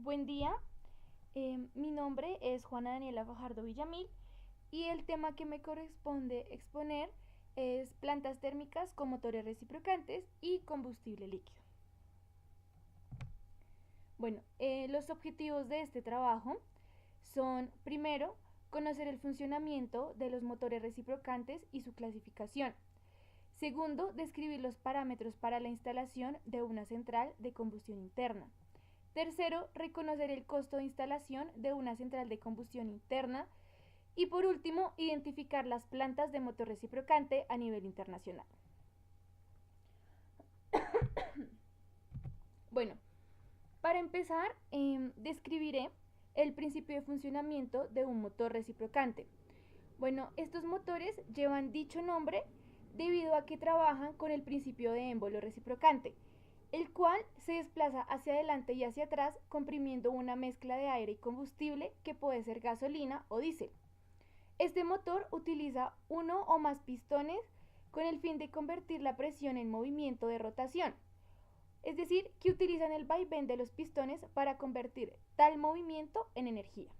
Buen día, mi nombre es Juana Daniela Fajardo Villamil y el tema que me corresponde exponer es plantas térmicas con motores reciprocantes y combustible líquido. Bueno, los objetivos de este trabajo son, primero, conocer el funcionamiento de los motores reciprocantes y su clasificación. Segundo, describir los parámetros para la instalación de una central de combustión interna. Tercero, reconocer el costo de instalación de una central de combustión interna. Y por último, identificar las plantas de motor reciprocante a nivel internacional. Bueno, para empezar, describiré el principio de funcionamiento de un motor reciprocante. Bueno, estos motores llevan dicho nombre debido a que trabajan con el principio de émbolo reciprocante, el cual se desplaza hacia adelante y hacia atrás comprimiendo una mezcla de aire y combustible que puede ser gasolina o diésel. Este motor utiliza uno o más pistones con el fin de convertir la presión en movimiento de rotación, es decir, que utilizan el vaivén de los pistones para convertir tal movimiento en energía.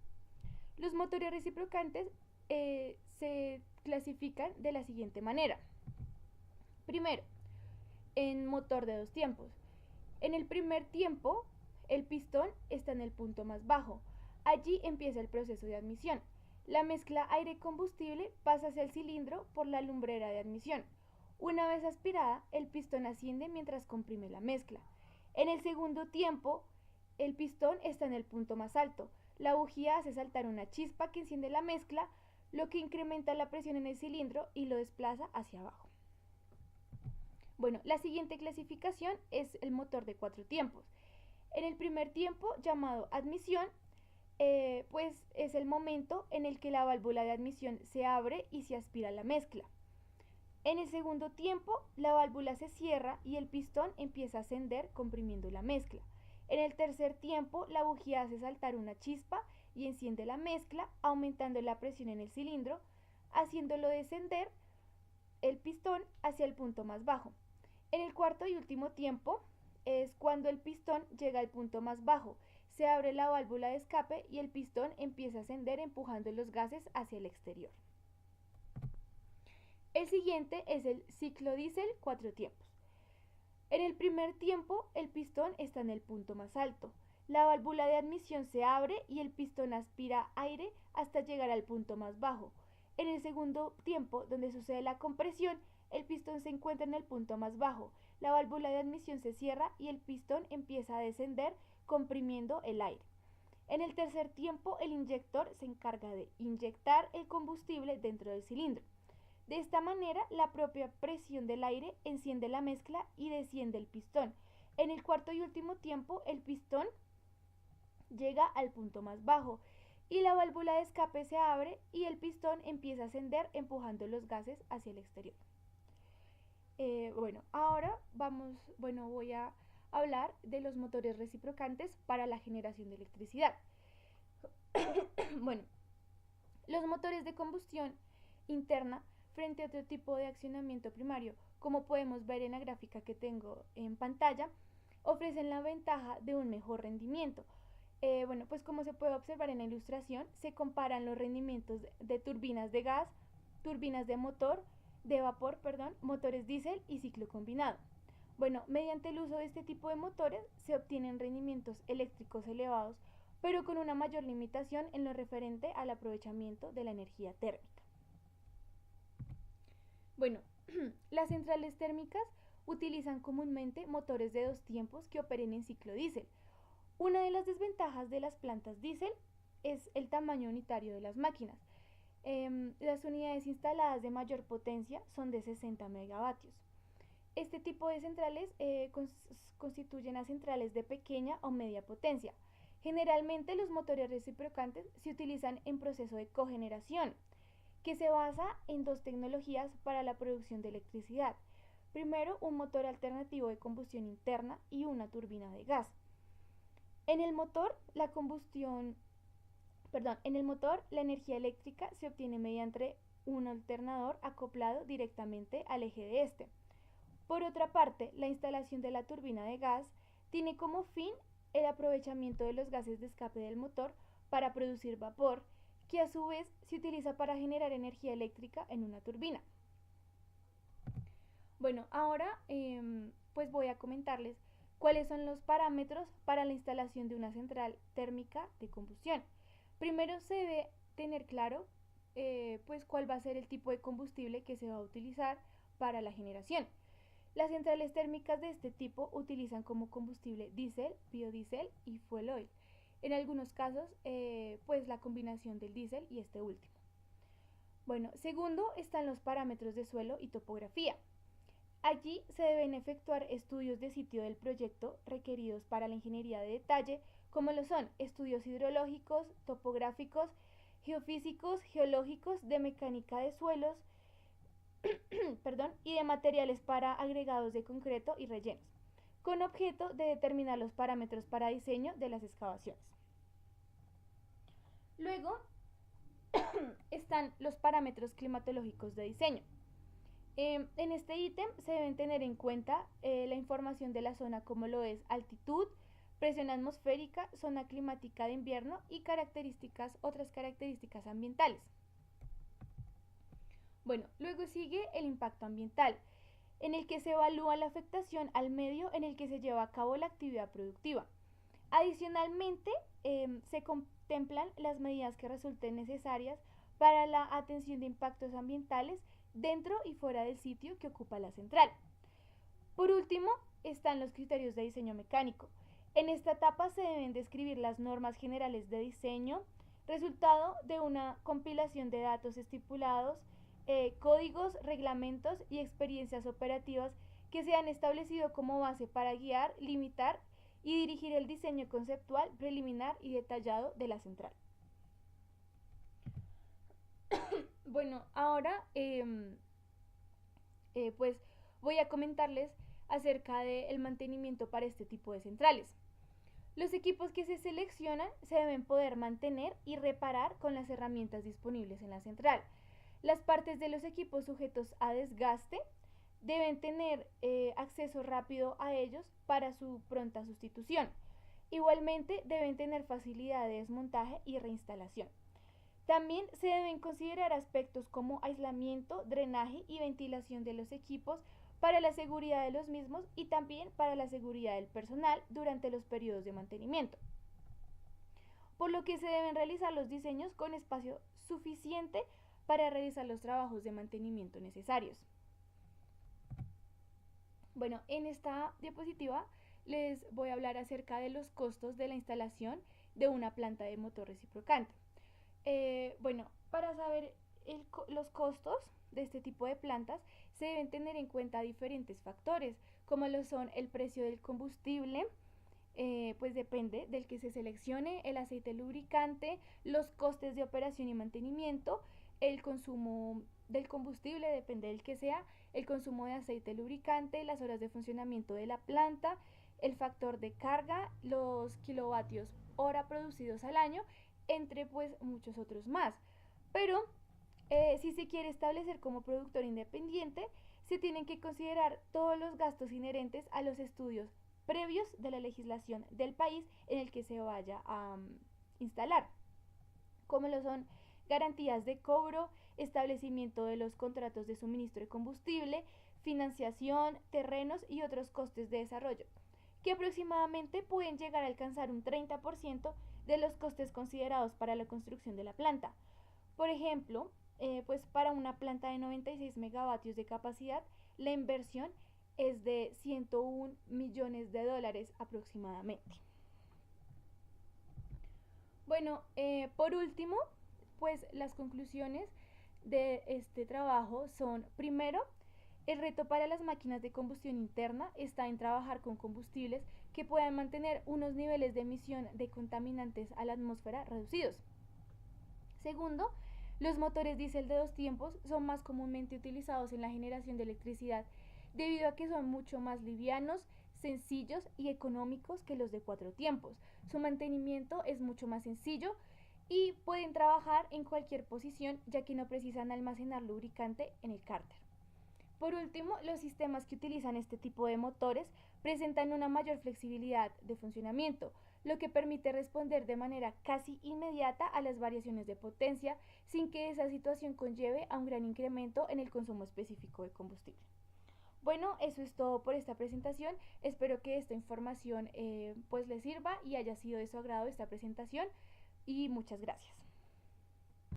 Los motores reciprocantes se clasifican de la siguiente manera. Primero, en motor de dos tiempos. En el primer tiempo, el pistón está en el punto más bajo. Allí empieza el proceso de admisión. La mezcla aire-combustible pasa hacia el cilindro por la lumbrera de admisión. Una vez aspirada, el pistón asciende mientras comprime la mezcla. En el segundo tiempo, el pistón está en el punto más alto. La bujía hace saltar una chispa que enciende la mezcla, lo que incrementa la presión en el cilindro y lo desplaza hacia abajo. Bueno, la siguiente clasificación es el motor de cuatro tiempos. En el primer tiempo, llamado admisión, pues es el momento en el que la válvula de admisión se abre y se aspira la mezcla. En el segundo tiempo, la válvula se cierra y el pistón empieza a ascender comprimiendo la mezcla. En el tercer tiempo, la bujía hace saltar una chispa y enciende la mezcla, aumentando la presión en el cilindro, haciéndolo descender el pistón hacia el punto más bajo. En el cuarto y último tiempo es cuando el pistón llega al punto más bajo, se abre la válvula de escape y el pistón empieza a ascender empujando los gases hacia el exterior. El siguiente es el ciclo diésel cuatro tiempos. En el primer tiempo el pistón está en el punto más alto. La válvula de admisión se abre y el pistón aspira aire hasta llegar al punto más bajo. En el segundo tiempo, donde sucede la compresión, el pistón se encuentra en el punto más bajo. La válvula de admisión se cierra y el pistón empieza a descender comprimiendo el aire. En el tercer tiempo, el inyector se encarga de inyectar el combustible dentro del cilindro. De esta manera, la propia presión del aire enciende la mezcla y desciende el pistón. En el cuarto y último tiempo, el pistón llega al punto más bajo y la válvula de escape se abre y el pistón empieza a ascender empujando los gases hacia el exterior. Ahora voy a hablar de los motores reciprocantes para la generación de electricidad. Bueno, los motores de combustión interna frente a otro tipo de accionamiento primario, como podemos ver en la gráfica que tengo en pantalla, ofrecen la ventaja de un mejor rendimiento. Pues como se puede observar en la ilustración, se comparan los rendimientos de turbinas de gas, turbinas de vapor, motores diésel y ciclo combinado. Bueno, mediante el uso de este tipo de motores se obtienen rendimientos eléctricos elevados, pero con una mayor limitación en lo referente al aprovechamiento de la energía térmica. Bueno, las centrales térmicas utilizan comúnmente motores de dos tiempos que operen en ciclo diésel. Una de las desventajas de las plantas diésel es el tamaño unitario de las máquinas. Las unidades instaladas de mayor potencia son de 60 megavatios. Este tipo de centrales constituyen a centrales de pequeña o media potencia. Generalmente los motores reciprocantes se utilizan en proceso de cogeneración, que se basa en dos tecnologías para la producción de electricidad. Primero, un motor alternativo de combustión interna y una turbina de gas. En el motor, la energía eléctrica se obtiene mediante un alternador acoplado directamente al eje de este. Por otra parte, la instalación de la turbina de gas tiene como fin el aprovechamiento de los gases de escape del motor para producir vapor, que a su vez se utiliza para generar energía eléctrica en una turbina. Bueno, ahora pues voy a comentarles cuáles son los parámetros para la instalación de una central térmica de combustión. Primero se debe tener claro pues cuál va a ser el tipo de combustible que se va a utilizar para la generación. Las centrales térmicas de este tipo utilizan como combustible diésel, biodiesel y fuel oil. En algunos casos, pues la combinación del diésel y este último. Bueno, segundo están los parámetros de suelo y topografía. Allí se deben efectuar estudios de sitio del proyecto requeridos para la ingeniería de detalle, como lo son estudios hidrológicos, topográficos, geofísicos, geológicos, de mecánica de suelos, perdón, y de materiales para agregados de concreto y rellenos, con objeto de determinar los parámetros para diseño de las excavaciones. Luego están los parámetros climatológicos de diseño. En este ítem se deben tener en cuenta la información de la zona como lo es altitud, presión atmosférica, zona climática de invierno y otras características ambientales. Bueno, luego sigue el impacto ambiental, en el que se evalúa la afectación al medio en el que se lleva a cabo la actividad productiva. Adicionalmente, se contemplan las medidas que resulten necesarias para la atención de impactos ambientales dentro y fuera del sitio que ocupa la central. Por último, están los criterios de diseño mecánico. En esta etapa se deben describir las normas generales de diseño, resultado de una compilación de datos estipulados, códigos, reglamentos y experiencias operativas que se han establecido como base para guiar, limitar y dirigir el diseño conceptual, preliminar y detallado de la central. Bueno, ahora pues voy a comentarles acerca del mantenimiento para este tipo de centrales. Los equipos que se seleccionan se deben poder mantener y reparar con las herramientas disponibles en la central. Las partes de los equipos sujetos a desgaste deben tener acceso rápido a ellos para su pronta sustitución. Igualmente deben tener facilidad de desmontaje y reinstalación. También se deben considerar aspectos como aislamiento, drenaje y ventilación de los equipos para la seguridad de los mismos y también para la seguridad del personal durante los periodos de mantenimiento. Por lo que se deben realizar los diseños con espacio suficiente para realizar los trabajos de mantenimiento necesarios. Bueno, en esta diapositiva les voy a hablar acerca de los costos de la instalación de una planta de motor reciprocante. Bueno, para saber los costos de este tipo de plantas se deben tener en cuenta diferentes factores, como lo son el precio del combustible, pues depende del que se seleccione, el aceite lubricante, los costes de operación y mantenimiento, el consumo del combustible, depende del que sea, el consumo de aceite lubricante, las horas de funcionamiento de la planta, el factor de carga, los kilovatios hora producidos al año, entre pues muchos otros más. Pero si se quiere establecer como productor independiente, se tienen que considerar todos los gastos inherentes a los estudios previos de la legislación del país en el que se vaya a instalar, como lo son garantías de cobro, establecimiento de los contratos de suministro de combustible, financiación, terrenos y otros costes de desarrollo, que aproximadamente pueden llegar a alcanzar un 30% de los costes considerados para la construcción de la planta. Por ejemplo, pues para una planta de 96 megavatios de capacidad, la inversión es de 101 millones de dólares aproximadamente. Bueno, por último, pues las conclusiones de este trabajo son: primero, el reto para las máquinas de combustión interna está en trabajar con combustibles que puedan mantener unos niveles de emisión de contaminantes a la atmósfera reducidos. Segundo, los motores diésel de 2 tiempos son más comúnmente utilizados en la generación de electricidad debido a que son mucho más livianos, sencillos y económicos que los de 4 tiempos. Su mantenimiento es mucho más sencillo y pueden trabajar en cualquier posición, ya que no precisan almacenar lubricante en el cárter. Por último, los sistemas que utilizan este tipo de motores presentan una mayor flexibilidad de funcionamiento, lo que permite responder de manera casi inmediata a las variaciones de potencia sin que esa situación conlleve a un gran incremento en el consumo específico de combustible. Bueno, eso es todo por esta presentación. Espero que esta información pues les sirva y haya sido de su agrado esta presentación y muchas gracias.